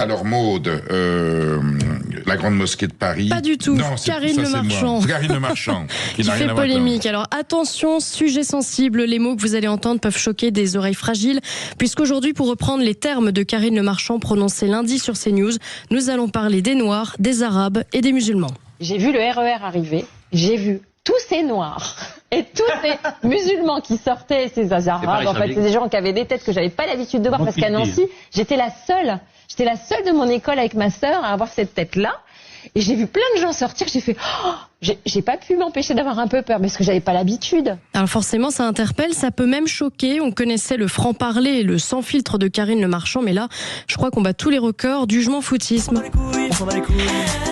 Alors Maude, la Grande Mosquée de Paris. Pas du tout. Non, Karine Le Marchand. Karine Le Marchand. Qui fait polémique. Alors attention, sujet sensible, les mots que vous allez entendre peuvent choquer des oreilles fragiles, puisqu'aujourd'hui, pour reprendre les termes de Karine Le Marchand prononcés lundi sur CNews, nous allons parler des Noirs, des Arabes et des musulmans. J'ai vu le RER arriver, j'ai vu tous ces Noirs et tous ces musulmans qui sortaient, ces Arabes, en fait, c'est des gens qui avaient des têtes que j'avais pas l'habitude de voir, parce qu'à Nancy, j'étais la seule de mon école avec ma sœur à avoir cette tête-là. Et j'ai vu plein de gens sortir, j'ai fait j'ai pas pu m'empêcher d'avoir un peu peur, parce que j'avais pas l'habitude. Alors forcément, ça interpelle, ça peut même choquer. On connaissait le franc-parler et le sans-filtre de Karine Le Marchand, mais là, je crois qu'on bat tous les records du je m'en foutisme.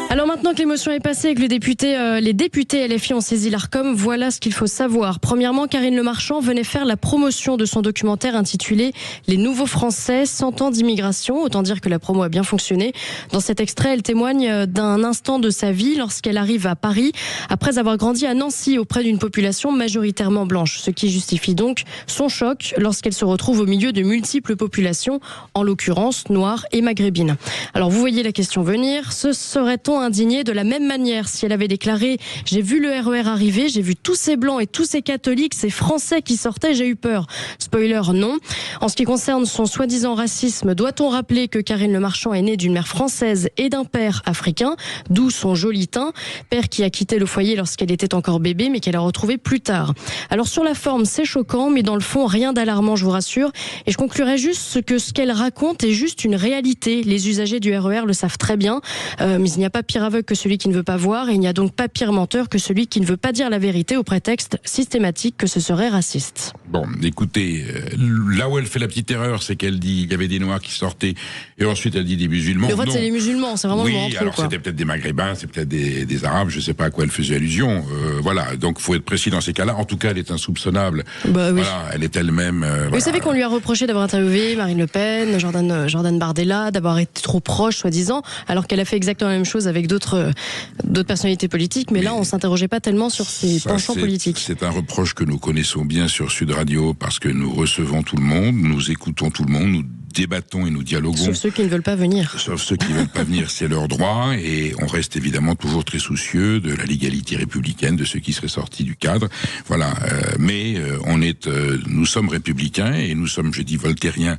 Alors maintenant que l'émotion est passée et que les députés LFI ont saisi l'Arcom, voilà ce qu'il faut savoir. Premièrement, Karine Le Marchand venait faire la promotion de son documentaire intitulé « Les nouveaux Français, 100 ans d'immigration ». Autant dire que la promo a bien fonctionné. Dans cet extrait, elle témoigne d'un instant de sa vie lorsqu'elle arrive à Paris, après avoir grandi à Nancy auprès d'une population majoritairement blanche. Ce qui justifie donc son choc lorsqu'elle se retrouve au milieu de multiples populations, en l'occurrence noires et maghrébines. Alors vous voyez la question venir, se serait-on indigné de la même manière si elle avait déclaré « J'ai vu le RER arriver, j'ai vu tous ces blancs et tous ces catholiques, ces Français qui sortaient, j'ai eu peur ». Spoiler, non. En ce qui concerne son soi-disant racisme, doit-on rappeler que Karine Le Marchand est née d'une mère française et d'un père africain, d'où son joli teint, père qui a quitté le foyer lorsqu'elle était encore bébé, mais qu'elle a retrouvé plus tard. Alors sur la forme, c'est choquant, mais dans le fond, rien d'alarmant, je vous rassure. Et je conclurai juste que ce qu'elle raconte est juste une réalité. Les usagers du RER le savent très bien, mais il n'y a pas pire aveugle que celui qui ne veut pas voir, et il n'y a donc pas pire menteur que celui qui ne veut pas dire la vérité au prétexte systématique que ce serait raciste. Bon, écoutez, là où elle fait la petite erreur, c'est qu'elle dit il y avait des Noirs qui sortaient, et ensuite elle dit des musulmans. Le vote, c'est les musulmans, c'est vraiment le mot en trop, alors quoi. C'était peut-être des Maghrébins, c'est peut-être des Arabes, je sais pas à quoi elle faisait allusion. Voilà, donc faut être précis dans ces cas-là. En tout cas, elle est insoupçonnable. Bah oui. Voilà, elle est elle-même. Vous savez qu'on lui a reproché d'avoir interviewé Marine Le Pen, Jordan Bardella, d'avoir été trop proche, soi-disant, alors qu'elle a fait exactement la même chose avec d'autres personnalités politiques. Mais là, on s'interrogeait pas tellement sur ses penchants politiques. C'est un reproche que nous connaissons bien sur Sud Radio, parce que nous recevons tout le monde, nous écoutons tout le monde, nous débattons et nous dialoguons. Sauf ceux qui ne veulent pas venir. Sauf ceux qui ne veulent pas venir, c'est leur droit, et on reste évidemment toujours très soucieux de la légalité républicaine, de ceux qui seraient sortis du cadre. Voilà, nous sommes républicains et nous sommes, je dis, voltairiens.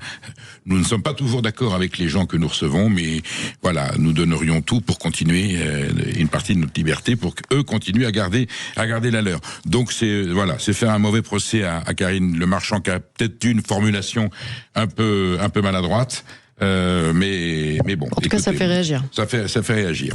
Nous ne sommes pas toujours d'accord avec les gens que nous recevons, mais voilà, nous donnerions tout pour continuer une partie de notre liberté, pour qu'eux continuent à garder la leur. Donc c'est faire un mauvais procès à Karine Le Marchand, qui a peut-être eu une formulation un peu maladroite, mais bon. En tout cas, ça fait réagir. Ça fait réagir.